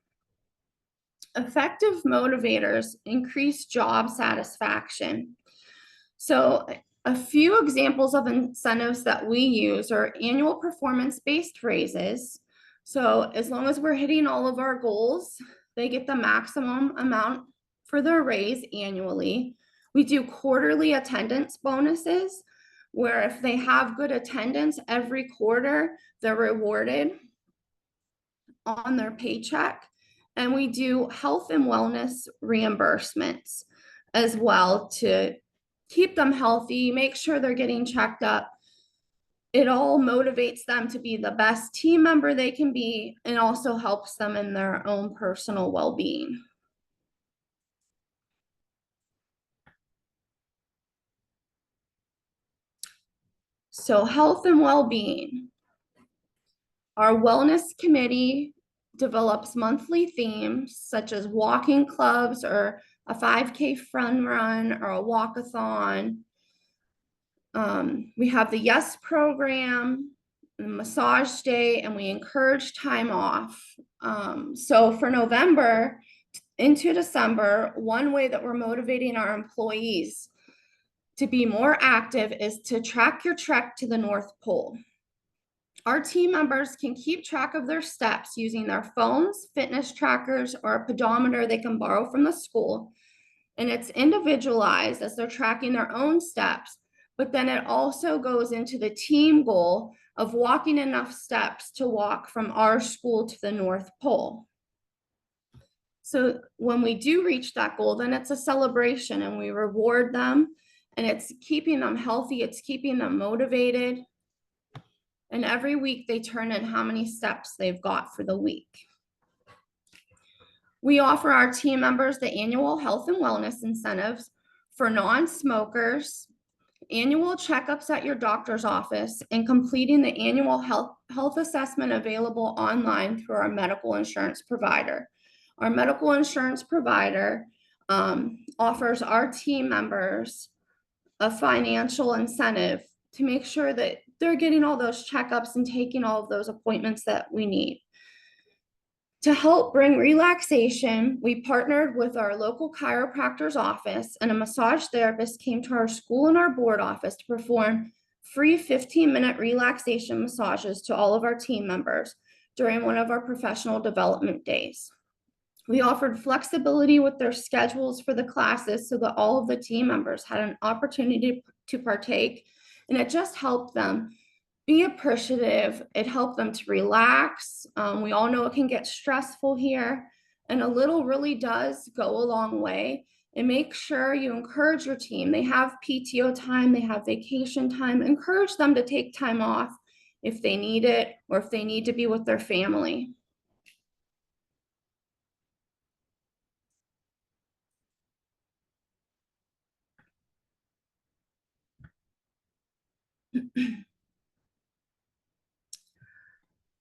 Effective motivators increase job satisfaction. So a few examples of incentives that we use are annual performance-based raises. So as long as we're hitting all of our goals, they get the maximum amount for their raise annually. We do quarterly attendance bonuses, where if they have good attendance every quarter, they're rewarded on their paycheck. And we do health and wellness reimbursements as well to keep them healthy, make sure they're getting checked up. It all motivates them to be the best team member they can be, and also helps them in their own personal well-being. So health and well-being. Our wellness committee develops monthly themes such as walking clubs, or a 5K fun run, or a walkathon. We have the Yes program, the massage day, and we encourage time off. So for November into December, one way that we're motivating our employees to be more active is to track your trek to the North Pole. Our team members can keep track of their steps using their phones, fitness trackers, or a pedometer they can borrow from the school. And it's individualized as they're tracking their own steps, but then it also goes into the team goal of walking enough steps to walk from our school to the North Pole. So when we do reach that goal, then it's a celebration, and we reward them, and it's keeping them healthy, it's keeping them motivated. And every week they turn in how many steps they've got for the week. We offer our team members the annual health and wellness incentives for non-smokers, annual checkups at your doctor's office, and completing the annual health assessment available online through our medical insurance provider. Our medical insurance provider offers our team members a financial incentive to make sure that they're getting all those checkups and taking all of those appointments that we need. To help bring relaxation, we partnered with our local chiropractor's office, and a massage therapist came to our school and our board office to perform free 15-minute relaxation massages to all of our team members during one of our professional development days. We offered flexibility with their schedules for the classes so that all of the team members had an opportunity to partake And it just helped them be appreciative. It helped them to relax. We all know it can get stressful here, and a little really does go a long way. And make sure you encourage your team. They have PTO time, they have vacation time. Encourage them to take time off if they need it, or if they need to be with their family.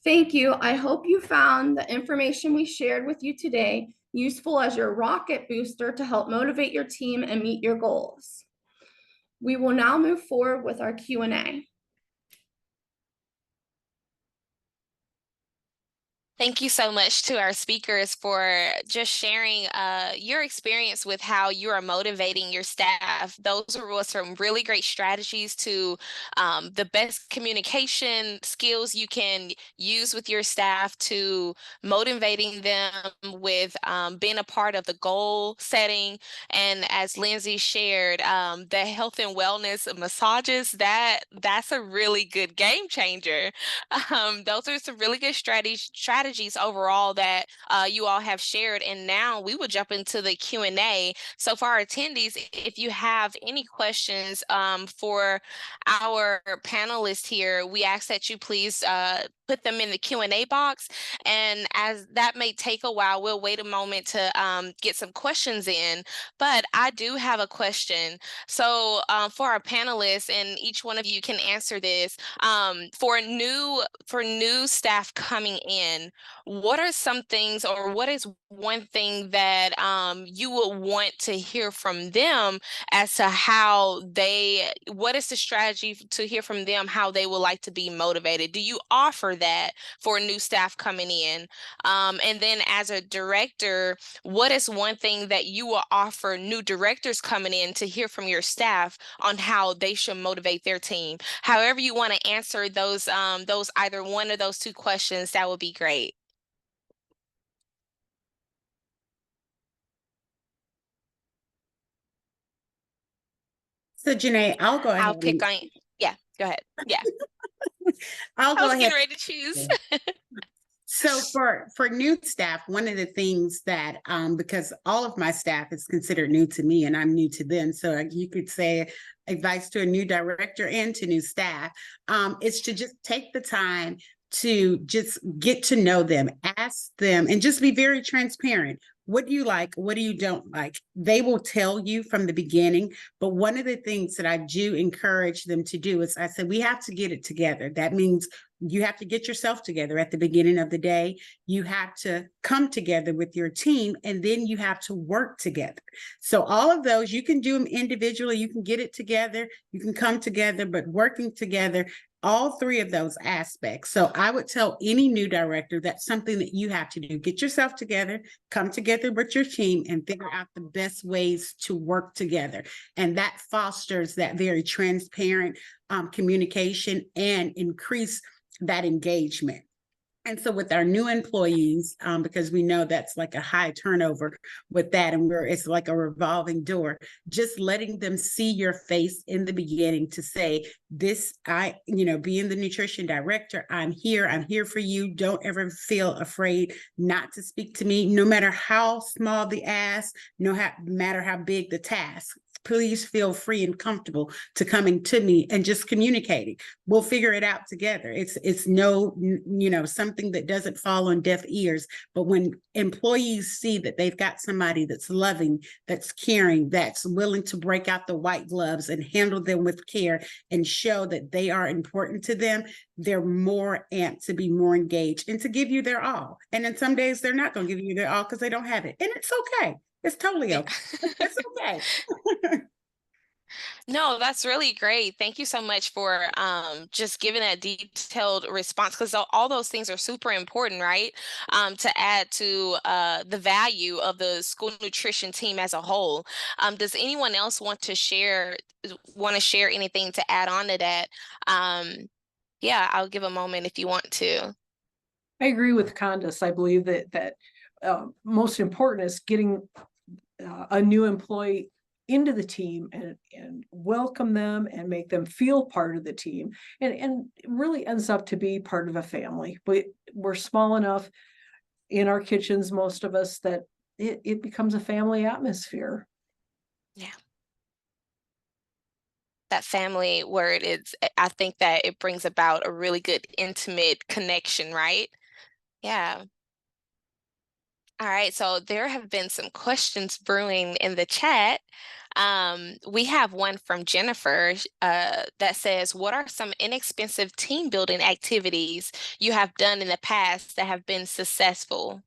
Thank you. I hope you found the information we shared with you today useful as your rocket booster to help motivate your team and meet your goals. We will now move forward with our Q&A. Thank you so much to our speakers for just sharing your experience with how you are motivating your staff. Those were some really great strategies to the best communication skills you can use with your staff to motivating them with being a part of the goal setting. And as Lindsay shared, the health and wellness massages, that's a really good game changer. Those are some really good strategies overall that you all have shared. And now we will jump into the Q&A. So for our attendees, if you have any questions for our panelists here, we ask that you please put them in the Q&A box. And as that may take a while, we'll wait a moment to get some questions in. But I do have a question. So for our panelists, and each one of you can answer this, for new staff coming in, what are some things, or what is one thing that you would want to hear from them as to what is the strategy to hear from them, how they would like to be motivated? Do you offer that for new staff coming in? And then as a director, what is one thing that you will offer new directors coming in to hear from your staff on how they should motivate their team? However you want to answer those either one of those two questions, that would be great. So Janae, I'll go ahead. I'll pick on, yeah, go ahead. Yeah, I'll I go was ahead. getting ready to choose. So for new staff, one of the things that, because all of my staff is considered new to me and I'm new to them, so you could say advice to a new director and to new staff, is to just take the time to just get to know them, ask them, and just be very transparent. What do you like? What do you don't like? They will tell you from the beginning. But one of the things that I do encourage them to do is I said, we have to get it together. That means you have to get yourself together at the beginning of the day. You have to come together with your team, and then you have to work together. So all of those, you can do them individually. You can get it together. You can come together, but working together, all three of those aspects. So I would tell any new director that's something that you have to do. Get yourself together, come together with your team, and figure out the best ways to work together. And that fosters that very transparent communication and increase that engagement. And so with our new employees, because we know that's like a high turnover with that, and it's like a revolving door, just letting them see your face in the beginning to say, this, being the nutrition director, I'm here for you. Don't ever feel afraid not to speak to me, no matter how small the ask, no matter how big the task. Please feel free and comfortable to coming to me and just communicating. We'll figure it out together. It's no, something that doesn't fall on deaf ears. But when employees see that they've got somebody that's loving, that's caring, that's willing to break out the white gloves and handle them with care and show that they are important to them, they're more amped to be more engaged and to give you their all. And then some days they're not going to give you their all because they don't have it. And it's okay. It's totally okay. It's okay. No, that's really great. Thank you so much for just giving that detailed response, because all those things are super important, right? To add to the value of the school nutrition team as a whole. Does anyone else want to share anything to add on to that? Yeah, I'll give a moment if you want to. I agree with Candace. I believe that most important is getting a new employee into the team and welcome them and make them feel part of the team. And it really ends up to be part of a family. We're small enough in our kitchens, most of us, that it becomes a family atmosphere. Yeah. That family word is, I think that it brings about a really good intimate connection, right? Yeah. All right, so there have been some questions brewing in the chat. We have one from Jennifer that says, what are some inexpensive team building activities you have done in the past that have been successful?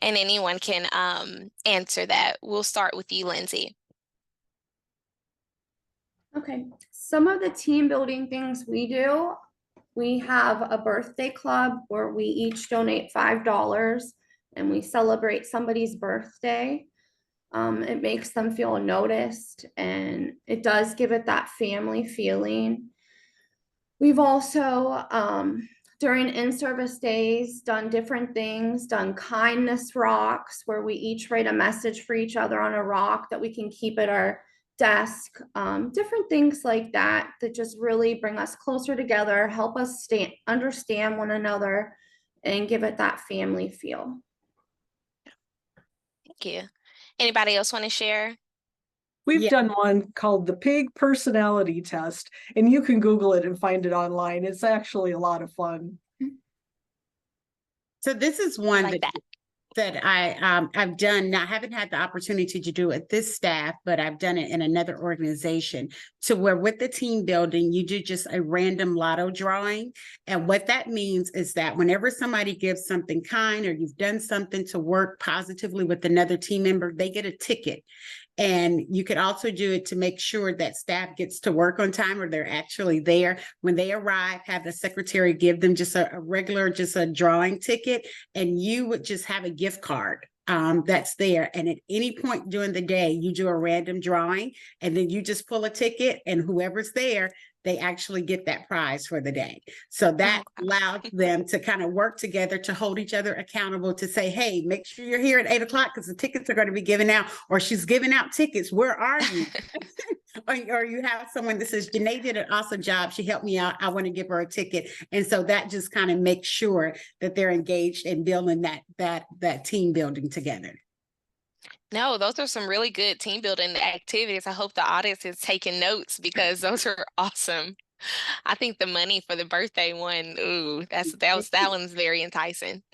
And anyone can answer that. We'll start with you, Lindsay. Okay, some of the team building things we do, we have a birthday club where we each donate $5 and we celebrate somebody's birthday. It makes them feel noticed and it does give it that family feeling. We've also, during in-service days, done different things, done kindness rocks where we each write a message for each other on a rock that we can keep at our desk. Different things like that that just really bring us closer together, help us understand one another, and give it that family feel. Thank you. Anybody else want to share? We've Yeah. done one called the Pig Personality Test, and you can Google it and find it online. It's actually a lot of fun. So this is I one like that. that I've done. Now, I haven't had the opportunity to do it this staff, but I've done it in another organization to where with the team building, you do just a random lotto drawing. And what that means is that whenever somebody gives something kind or you've done something to work positively with another team member, they get a ticket. And you could also do it to make sure that staff gets to work on time or they're actually there. When they arrive, have the secretary give them just a regular, just a drawing ticket, and you would just have a gift card that's there. And at any point during the day, you do a random drawing and then you just pull a ticket and whoever's there, they actually get that prize for the day. So that allowed them to kind of work together to hold each other accountable to say, hey, make sure you're here at 8 o'clock because the tickets are going to be given out, or she's giving out tickets. Where are you? or you have someone that says, Janae did an awesome job. She helped me out. I want to give her a ticket. And so that just kind of makes sure that they're engaged in building that team building together. No, those are some really good team building activities. I hope the audience is taking notes because those are awesome. I think the money for the birthday one, ooh, that one's very enticing.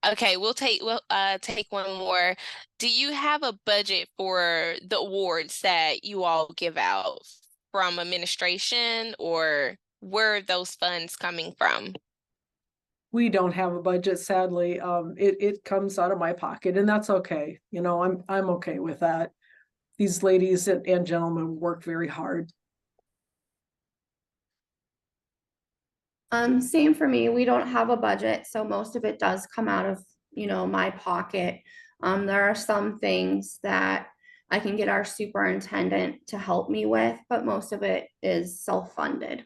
Okay, we'll take one more. Do you have a budget for the awards that you all give out from administration, or where are those funds coming from? We don't have a budget, sadly. It comes out of my pocket, and that's okay. You know, I'm okay with that. These ladies and gentlemen work very hard. Same for me. We don't have a budget, so most of it does come out of, my pocket. There are some things that I can get our superintendent to help me with, but most of it is self-funded.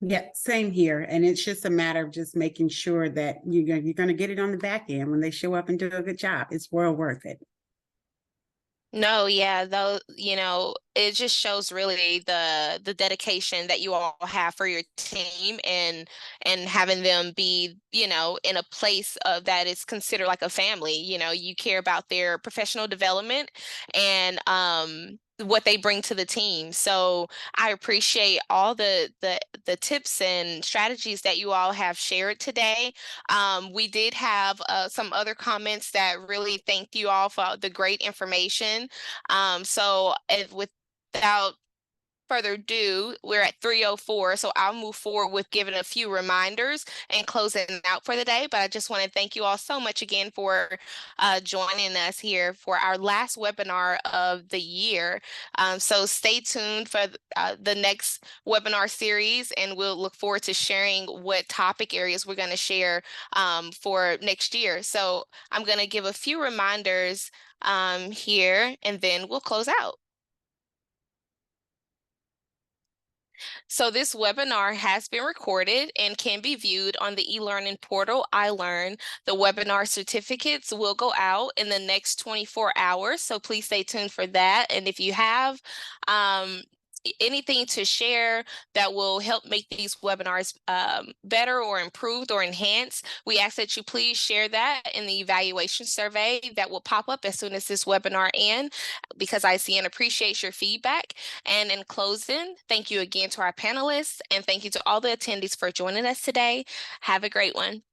Yeah, same here. And it's just a matter of just making sure that you're going to get it on the back end when they show up and do a good job. It's well worth it. No, yeah, though, it just shows really the dedication that you all have for your team and having them be, in a place of that is considered like a family. You care about their professional development and what they bring to the team. So I appreciate all the tips and strategies that you all have shared today. We did have some other comments that really thanked you all for the great information. So without further ado, we're at 3:04, so I'll move forward with giving a few reminders and closing out for the day. But I just want to thank you all so much again for joining us here for our last webinar of the year. So stay tuned for the next webinar series, and we'll look forward to sharing what topic areas we're going to share for next year. So I'm going to give a few reminders here, and then we'll close out. So this webinar has been recorded and can be viewed on the e-learning portal iLearn. The webinar certificates will go out in the next 24 hours, so please stay tuned for that. And if you have anything to share that will help make these webinars better or improved or enhanced, we ask that you please share that in the evaluation survey that will pop up as soon as this webinar ends, because I see and appreciate your feedback. And in closing, thank you again to our panelists, and thank you to all the attendees for joining us today. Have a great one.